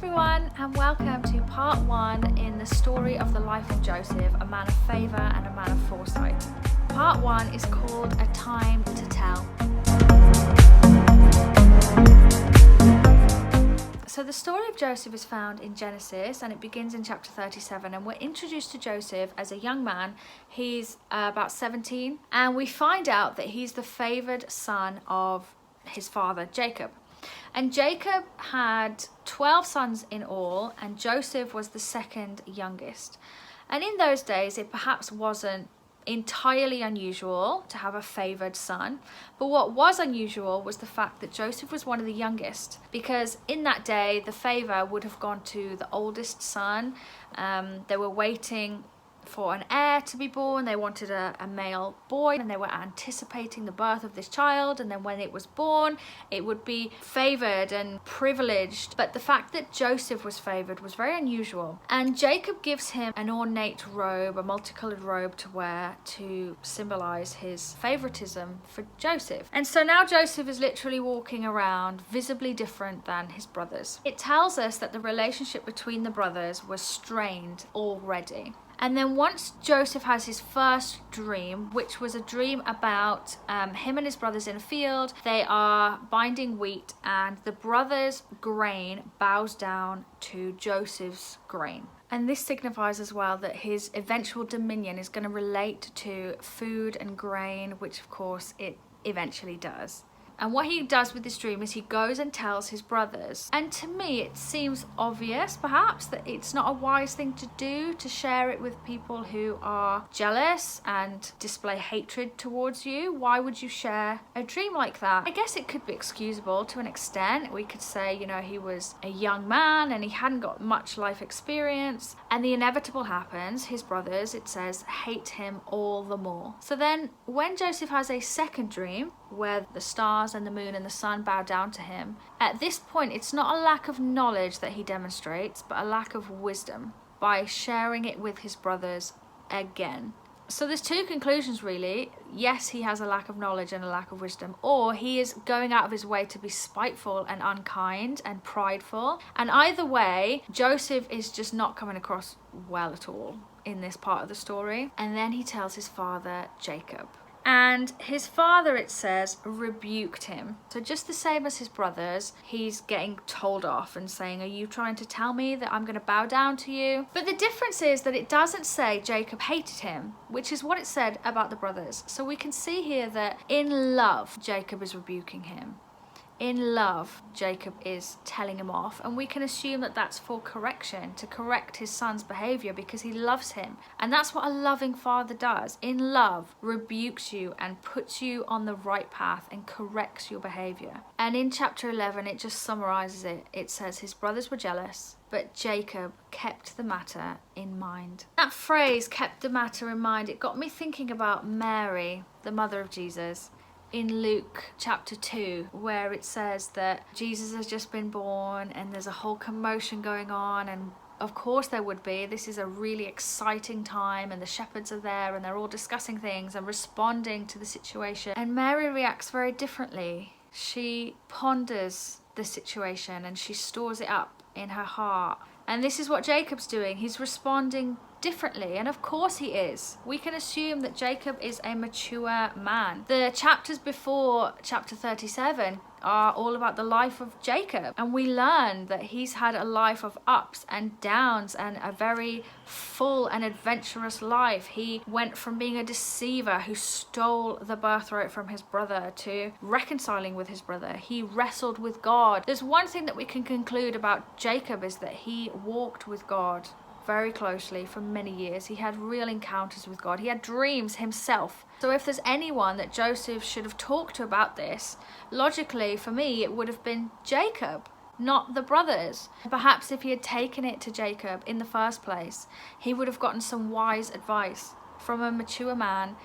everyone, and welcome to part 1 in the story of the life of Joseph, a man of favour and a man of foresight. Part 1 is called A Time to Tell. So the story of Joseph is found in Genesis, and it begins in chapter 37, and we're introduced to Joseph as a young man. He's about 17, and we find out that he's the favoured son of his father Jacob. And Jacob had 12 sons in all, and Joseph was the second youngest. And in those days, it perhaps wasn't entirely unusual to have a favoured son. But what was unusual was the fact that Joseph was one of the youngest, because in that day, the favour would have gone to the oldest son. They were waiting for an heir to be born. They wanted a male boy, and they were anticipating the birth of this child, and then when it was born it would be favoured and privileged. But the fact that Joseph was favoured was very unusual, and Jacob gives him an ornate robe, a multicoloured robe to wear to symbolise his favouritism for Joseph. And so now Joseph is literally walking around visibly different than his brothers. It tells us that the relationship between the brothers was strained already. And then once Joseph has his first dream, which was a dream about him and his brothers in a field, they are binding wheat, and the brothers' grain bows down to Joseph's grain. And this signifies as well that his eventual dominion is going to relate to food and grain, which of course it eventually does. And what he does with this dream is he goes and tells his brothers. And to me, it seems obvious, perhaps, that it's not a wise thing to do, to share it with people who are jealous and display hatred towards you. Why would you share a dream like that? I guess it could be excusable to an extent. We could say, you know, he was a young man and he hadn't got much life experience. And the inevitable happens. His brothers, it says, hate him all the more. So then when Joseph has a second dream, where the stars and the moon and the sun bow down to him, at this point it's not a lack of knowledge that he demonstrates, but a lack of wisdom by sharing it with his brothers again. So there's two conclusions really. Yes, he has a lack of knowledge and a lack of wisdom, or he is going out of his way to be spiteful and unkind and prideful. And either way, Joseph is just not coming across well at all in this part of the story. And then he tells his father Jacob. And his father, it says, rebuked him. So just the same as his brothers, he's getting told off and saying, are you trying to tell me that I'm going to bow down to you? But the difference is that it doesn't say Jacob hated him, which is what it said about the brothers. So we can see here that in love, Jacob is rebuking him. In love, Jacob is telling him off, and we can assume that that's for correction, to correct his son's behaviour because he loves him. And that's what a loving father does. In love, rebukes you and puts you on the right path and corrects your behaviour. And in chapter 11, it just summarises it. It says his brothers were jealous, but Jacob kept the matter in mind. That phrase, kept the matter in mind, it got me thinking about Mary, the mother of Jesus, in Luke chapter 2, where it says that Jesus has just been born and there's a whole commotion going on, and of course there would be. This is a really exciting time, and the shepherds are there and they're all discussing things and responding to the situation. And Mary reacts very differently. She ponders the situation and she stores it up in her heart. And this is what Jacob's doing. He's responding differently, and of course he is. We can assume that Jacob is a mature man. The chapters before chapter 37 are all about the life of Jacob, and we learn that he's had a life of ups and downs and a very full and adventurous life. He went from being a deceiver who stole the birthright from his brother to reconciling with his brother. He wrestled with God. There's one thing that we can conclude about Jacob, is that he walked with God very closely for many years. He had real encounters with God. He had dreams himself. So if there's anyone that Joseph should have talked to about this, logically for me it would have been Jacob, not the brothers. Perhaps if he had taken it to Jacob in the first place, he would have gotten some wise advice from a mature man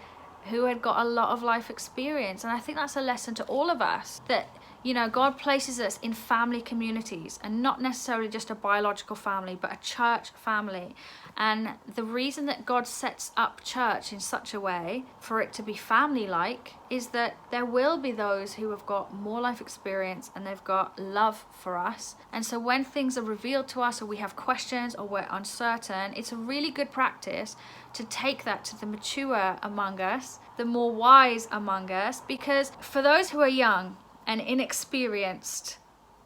who had got a lot of life experience. And I think that's a lesson to all of us, that You know, God places us in family communities, and not necessarily just a biological family, but a church family. And the reason that God sets up church in such a way for it to be family-like is that there will be those who have got more life experience and they've got love for us. And so when things are revealed to us, or we have questions, or we're uncertain, it's a really good practice to take that to the mature among us, the more wise among us, because for those who are young and inexperienced,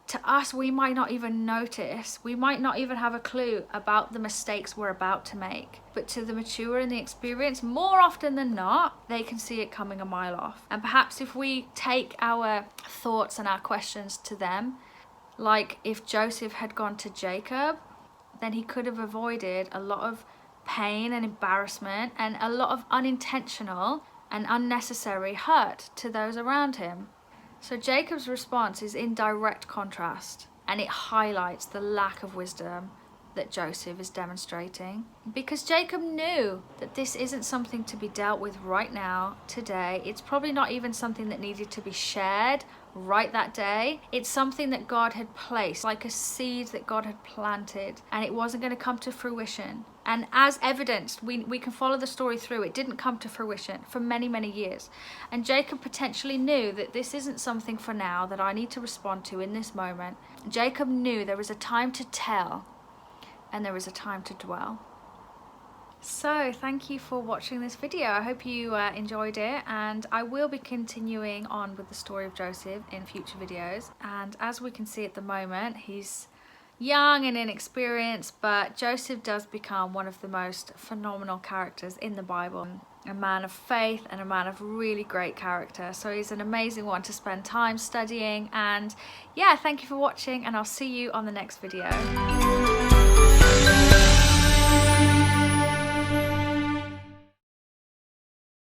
to us, we might not even notice, we might not even have a clue about the mistakes we're about to make. But to the mature and the experienced, more often than not, they can see it coming a mile off. And perhaps if we take our thoughts and our questions to them, like if Joseph had gone to Jacob, then he could have avoided a lot of pain and embarrassment and a lot of unintentional and unnecessary hurt to those around him. So Jacob's response is in direct contrast, and it highlights the lack of wisdom that Joseph is demonstrating, because Jacob knew that this isn't something to be dealt with right now, today. It's probably not even something that needed to be shared right that day. It's something that God had placed, like a seed that God had planted, and it wasn't going to come to fruition. And as evidenced, we can follow the story through. It didn't come to fruition for many, many years. And Jacob potentially knew that this isn't something for now that I need to respond to in this moment. Jacob knew there was a time to tell and there was a time to dwell. So thank you for watching this video. I hope you enjoyed it, and I will be continuing on with the story of Joseph in future videos. And as we can see at the moment, he's young and inexperienced, but Joseph does become one of the most phenomenal characters in the Bible. A man of faith and a man of really great character. So he's an amazing one to spend time studying. And yeah, thank you for watching, and I'll see you on the next video.